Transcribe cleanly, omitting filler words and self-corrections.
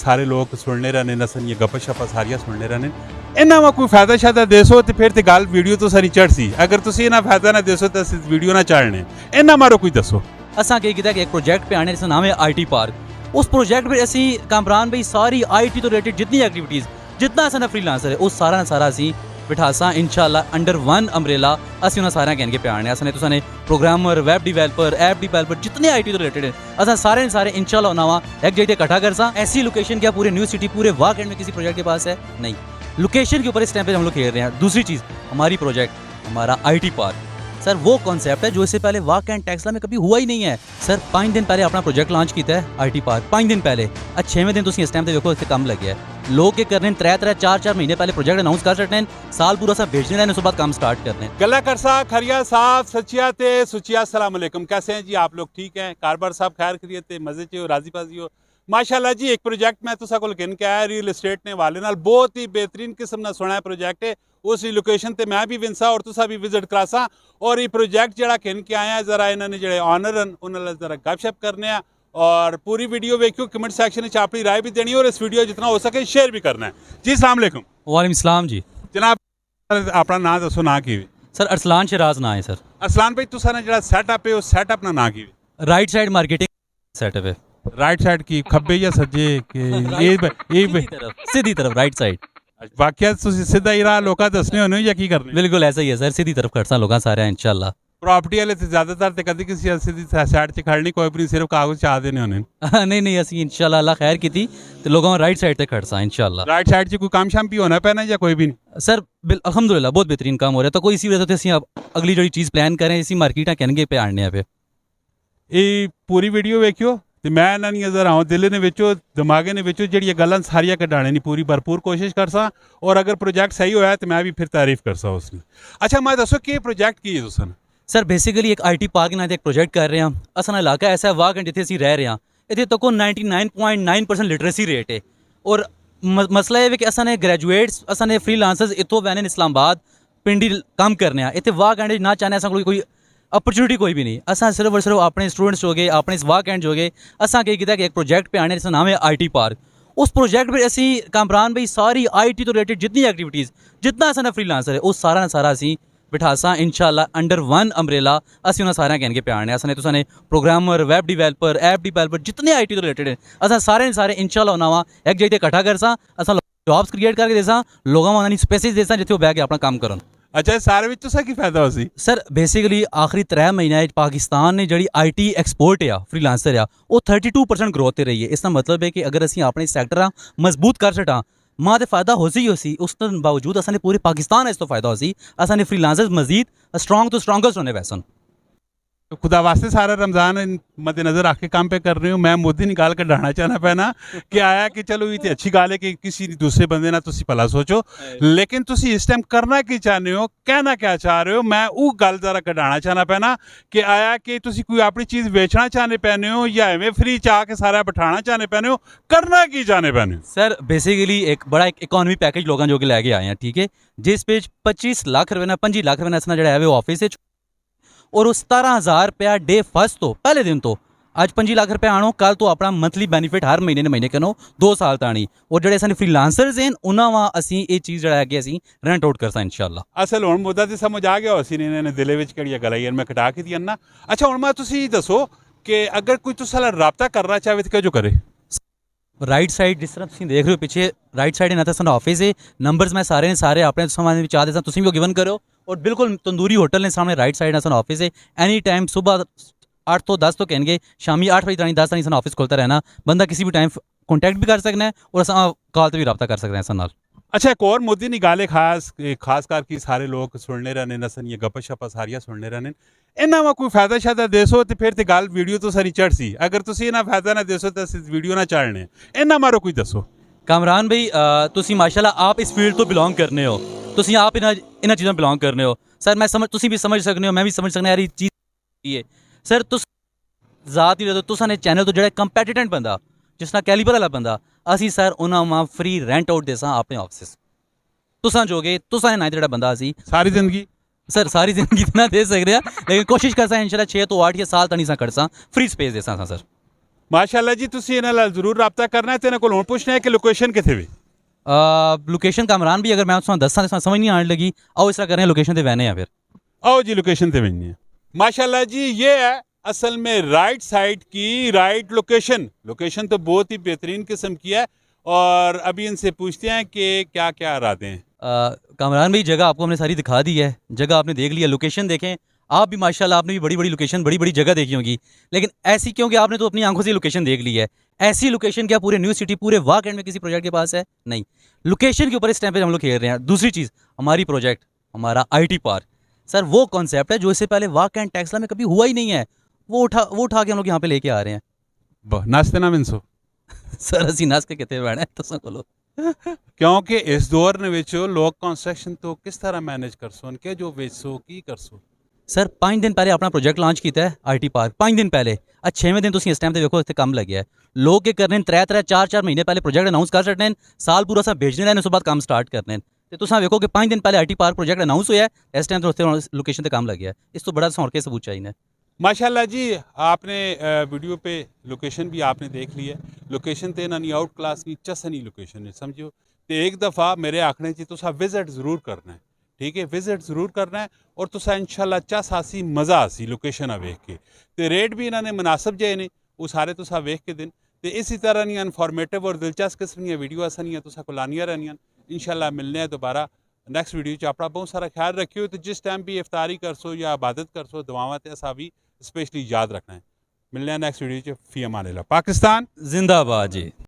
सारे लोग सुनने रहने नसन ये गप्पा शप्पा सारियां सुनने रहने इन्ना वा कोई फायदा शायदा देसो तो फिर ते गल वीडियो तो सारी चढ़ सी अगर तुसी इन्ना फायदा ना देसो तो वीडियो ना चाड़ने इन्ना मारो कोई दसो असा के कीता कि एक प्रोजेक्ट पे आने जिसका नाम है IT पार्क। उस प्रोजेक्ट पे असी कामरान भाई सारी IT तो रिलेटेड जितनी एक्टिविटीज़ जितना असा फ्रीलांसर है उस सारा सारा असी बिठासा इंशाल्लाह अंडर वन अम्ब्रेला असी उन्हें सारे कहने पे आने असने तुसाने programmer web developer app developer जितने IT तो रिलेटेड है असा सारे सारे इंशाल्लाह नवा एक जगह इकट्ठा करसा। ऐसी लोकेशन क्या पूरे न्यू सिटी पूरे वाक एंड में किसी प्रोजेक्ट के पास है नहीं, लोकेशन के ऊपर इस टाइम पे हम लोग खेल रहे हैं। दूसरी चीज़ हमारी प्रोजेक्ट हमारा IT पार्क सर वो कॉन्सेप्ट है जो इससे पहले वाक एंड टेक्सला में कभी हुआ ही नहीं है। सर 5 दिन पहले अपना प्रोजेक्ट लॉन्च किया है IT पार्क 5 दिन पहले 6वें दिन तुम इस टाइम देखो इससे कम लगे है लोग के करने 3-4 महीने पहले प्रोजेक्ट अनाउंस कर सकते हैं साल पूरा सा भेजने रहने उसके बाद काम स्टार्ट करने गला करसा खरिया साहब सचिया ते सुचिया अस्सलाम वालेकुम। कैसे हैं जी आप लोग? ठीक हैं? कारबार साहब खैर खैरियत ते मजे च हो राजी बाजी हो माशाल्लाह जी। एक प्रोजेक्ट मैं तुसा कोल गिन के आया रियल एस्टेट ने वाले नाल बहुत ही बेहतरीन किस्म ना सुना है प्रोजेक्ट है उस लोकेशन ते मैं भी विंसा और तुसा भी विजिट करासा और ये प्रोजेक्ट जरा गिन के आया जरा इन्होंने जो ऑनर उन्होंने जरा गपशप करने हैं और पूरी वीडियो देखियो कमेंट सेक्शन में अपनी राय भी देनी है और इस वीडियो जितना हो सके शेयर भी करना है जी। अस्सलाम वालेकुम। वालेकुम सलाम जी। जनाब अपना नाम दसो ना की सर अरसलान शराज ना है सर। अरसलान भाई तुसा ने जो सैटअप है उस सैटअप ना ना की राइट साइड मार्केटिंग सेटअप है। राइट साइड की खब्बे या सज्जे सीधी तरफ राइट साइड वाकया सीधा ही राह लोग दसने होने या की करने बिल्कुल ऐसा ही है सर सीधी तरफ खड़सा लोग सारे इंशाल्लाह प्रॉपर्टी वाले ते ज्यादातर ते कदी किसी सीधी साइड से खड़नी कोई भी सिर्फ कागज चाह देने होने नहीं असि इंशाल्लाह अल्लाह खैर की थी तो लोगों राइट साइड ते खड़सा इंशाल्लाह। राइट साइड से कोई काम शाम भी होना पैना या कोई भी नहीं सर अल्हम्दुलिल्लाह बहुत बेहतरीन काम हो रहा है तो कोई इसी वजह से अब अगली जो चीज़ प्लान करें इसी मार्केट कहने पे आने पे ये पूरी वीडियो वेखियो तो मैं इन्हों नज़र आऊँ दिल ने विचो दिमागे ने विचो जी गल्लां सारियां कढ़ाने की पूरी भरपूर कोशिश करसा और अगर प्रोजेक्ट सही होया तो मैं भी फिर तारीफ करसा उसने। अच्छा मैं दसो कि प्रोजेक्ट की है तुसन? सर बेसिकली एक IT पार्क नाल एक प्रोजेक्ट कर रहे हैं असा इलाका ऐसा है वाक एंड जिथे असीं रह रहे हैं इतने तक 99.9% लिटरेसी रेट है और मसला ये कि असां ने ग्रेजुएट्स असां ने फ्रीलांसर्स इतों वैन इस्लामाबाद पिंडी काम करने इतने वाक एंड ना चाहने असां कोई अपॉर्चुनिटी कोई भी नहीं असा सिर्फ और सिर्फ अपने स्टूडेंट्स हो गए अपने इस वाक एंड हो गए असा के किया कि एक प्रोजेक्ट पे आने जिसका नाम है IT पार्क। उस प्रोजेक्ट पे असी कामरान भाई सारी IT तो रिलेटेड जितनी एक्टिविटीज़ जितना असा फ्रीलांसर है उस सारा सारा असी बिठासा इंशाल्लाह अंडर वन अम्ब्रेला असी उन्हें सारे कहने पे आने असने तुसाने programmer web developer app developer जितने IT तो रिलेटेड है असा सारे सारे इंशाल्लाह नवा एक जगह इकट्ठा करसा असा जॉब्स क्रिएट करके देसा लोगों को स्पेसिस देसा जिथे वो बह के अपना काम करन। अच्छा सारे विच तुसा की फायदा हो सी? सर बेसिकली आखिरी 3 महीने पाकिस्तान ने जी IT एक्सपोर्ट है फ्रीलांसर है वो 32% ग्रोथ रही है। इसका मतलब है कि अगर असी अपने सैक्टर मजबूत कर सटा माँ तो फायदा हो सी उस बावजूद असने पूरे पाकिस्तान इस तो फायदा हो सी असने फ्रीलांसर्स मजीद स्ट्रॉन्ग तो स्ट्रॉन्गेस्ट होने वैसन। तो खुदा वास्ते सारा रमज़ान मद्देनज़र आके काम पे कर रही हूँ मैं मोदी निकाल कर डालना चाहना पैना कि आया कि चलो ये अच्छी गाल है कि किसी दूसरे बंदे ना तुसी भला सोचो लेकिन तुसी इस टाइम करना की चाहते हो कहना क्या चाह रहे हो मैं वो गल जरा कढ़ाना चाहना पैना कि आया कि तुसी कोई अपनी चीज़ बेचना चाहने पैने हो या एवं फ्री चाह के सारा बिठाना चाहने पैने हो करना की चाहने पैने हो? सर बेसिकली एक बड़ा एक इकॉनमी पैकेज लोगों जो कि लैके आए हैं ठीक है जिस पेज 25 लाख रुपये ना 25 लाख रुपये असना जो ऑफिस है और उस 17,000 रुपया डे फर्स्ट तो पहले दिन तो आज 25 लाख रुपये आनो कल तो अपना मंथली बेनीफिट हर महीने कनो 2 साल ताणी और जो सारे फ्रीलांसर्स हैं उन्होंने असी ये चीज़ जो है कि असी रेंट आउट करसा इंशाल्लाह। असल हुण मुद्दा ते समझ आ गया उसी ने इन्होंने दिले विच कड़िया गलाई मैं कटा के दिया ना। अच्छा हुण मैं तुसी दसो कि अगर कोई तुस नाल राबता करना चाहे तो जो करे? राइट साइड जिस तरह तुम देख रहे हो पीछे राइट साइड इन्हें सारा ऑफिस है नंबर्स मैं सारे अपने सामान चाह देता तुम भी गिवन करो और बिल्कुल तंदूरी होटल ने सामने राइट साइड सारा ऑफिस है एनी टाइम सुबह 8 तो 10 तो कहेंगे शामी 8 बजे 10 तक ऑफिस खोलता रहना बंदा किसी भी टाइम कॉन्टैक्ट भी कर सकना है और अस कॉल पर भी रब्ता कर सकते हैं सर नाल। अच्छा एक और मोदी ने गाले खास कर की सारे लोग सुनने रहने नसन ये गप्पा शप्पा सारियां सुनने रहने इन्ना वा कोई फायदा शायदा देसो तो फिर ते गल वीडियो तो सारी चढ़ सी अगर तुसी इन्ना फायदा ना देसो तो वीडियो ना चाड़ने इन्ना मारो कोई दसो। कामरान भाई तुसी माशाल्लाह आप इस फील्ड तो बिलोंग करने हो तुसी आप इन्हां चीज़ों बिलोंग करने हो सर मैं समझ तुसी भी समझ सकने हो मैं भी समझ सकना यार ये चीज़ है सर तुस जात ही तुसा ने चैनल तो जो कंपैटिटेंट बंदा जिसना कैलीबर वाला बंदा असी सर उन्होंने फ्री रेंट आउट देसा अपने ऑफिस तुसा जो गए तुसा ने ना जो बंदा असी सारी जिंदगी सर सारी जिंदगी इतना दे सकते हैं लेकिन कोशिश करसा इंशाल्लाह 6 तो 8 या साल तक करसा फ्री स्पेस देसा सर। ਮਾਸ਼ਾਅੱਲਾ ਜੀ ਤੁਸੀਂ ਇਹਨਾਂ ਨਾਲ ਜ਼ਰੂਰ ਰਾਬਤਾ ਕਰਨਾ ਹੈ ਤੇ ਇਹਨਾਂ ਕੋਲ ਹੁਣ ਪੁੱਛਣਾ ਹੈ ਕਿ ਲੋਕੇਸ਼ਨ ਕਿੱਥੇ ਵੇ लोकेशन कामरान भी अगर मैं उसमें दसा समझ नहीं आने लगी आओ इस तरह करें लोकेशन पे बहने हैं फिर आओ जी लोकेशन पे बहने हैं माशाल्लाह जी ये है असल में राइट साइड की राइट लोकेशन लोकेशन तो बहुत ही बेहतरीन किस्म की है और अभी इनसे पूछते हैं कि क्या क्या इरादे हैं कामरान भाई जगह आपको हमने सारी दिखा दी है जगह आपने देख लिया लोकेशन देखें आप भी माशाल्लाह आपने भी बड़ी बड़ी लोकेशन बड़ी बड़ी जगह देखी होगी लेकिन ऐसी क्योंकि आपने तो अपनी आंखों से लोकेशन देख ली है ऐसी लोकेशन क्या पूरे न्यू सिटी पूरे वाक एंड में किसी प्रोजेक्ट के पास है नहीं लोकेशन के ऊपर इस टाइम पे हम लोग खेल रहे हैं दूसरी चीज़ हमारी प्रोजेक्ट हमारा आईटी पार्क सर वो कॉन्सेप्ट है जो इससे पहले वाक एंड टेक्सला में कभी हुआ ही नहीं है वो उठा के हम लोग यहाँ पे लेके आ रहे हैं नाश्ते ना मिनसो सर असी नस के कितने बैठे तुम बोलो क्योंकि इस दौर ने लोग कंस्ट्रक्शन तो किस तरह मैनेज कर सो उनके जो वेचो की कर सो सर 5 दिन पहले अपना प्रोजेक्ट लॉन्च किया है आईटी पार्क 5 दिन पहले 6वें दिन तुम इस टाइम देखो इतने कम लगे है लोग के करने 3-4 महीने पहले प्रोजेक्ट अनाउंस कर सकते हैं साल पूरा सा भेजने रहने उसके बाद काम स्टार्ट करने तो तुम देखो कि 5 दिन पहले आईटी पार्क प्रोजेक्ट अनाउंस हुआ है इस टाइम तो लोकेशन से काम लग गया इस तो बड़ा सौर के सबूत चाहिए माशाल्लाह जी आपने वीडियो पे लोकेशन भी आपने देख ली है लोकेशन तो इन्होंने आउट क्लास की चसनी लोकेशन है समझो तो एक दफ़ा मेरे आखने च तुसा विजिट ज़रूर करना है ठीक है विजिट ज़रूर करना है और तुसा इंशाल्लाह चस आसी मज़ा आसी लोकेशन वेख के तो रेट भी इन्होंने मुनासिब जे ने वो सारे तुसा वेख के दिन तो इसी तरह दी इनफॉर्मेटिव और दिलचस्प किस्म दी वीडियो असानियां तुसा को लानियां रहनियां इंशाल्लाह मिलने हैं दोबारा नेक्स्ट वीडियो च अपना बहुत सारा ख्याल रखियो तो जिस टाइम भी इफ्तारी कर सो या इबादत कर सो दुआवां ते असा भी स्पेशली याद रखना है मिलने हैं नेक्स्ट वीडियो च फी अमान अल्लाह पाकिस्तान जिंदाबाद जी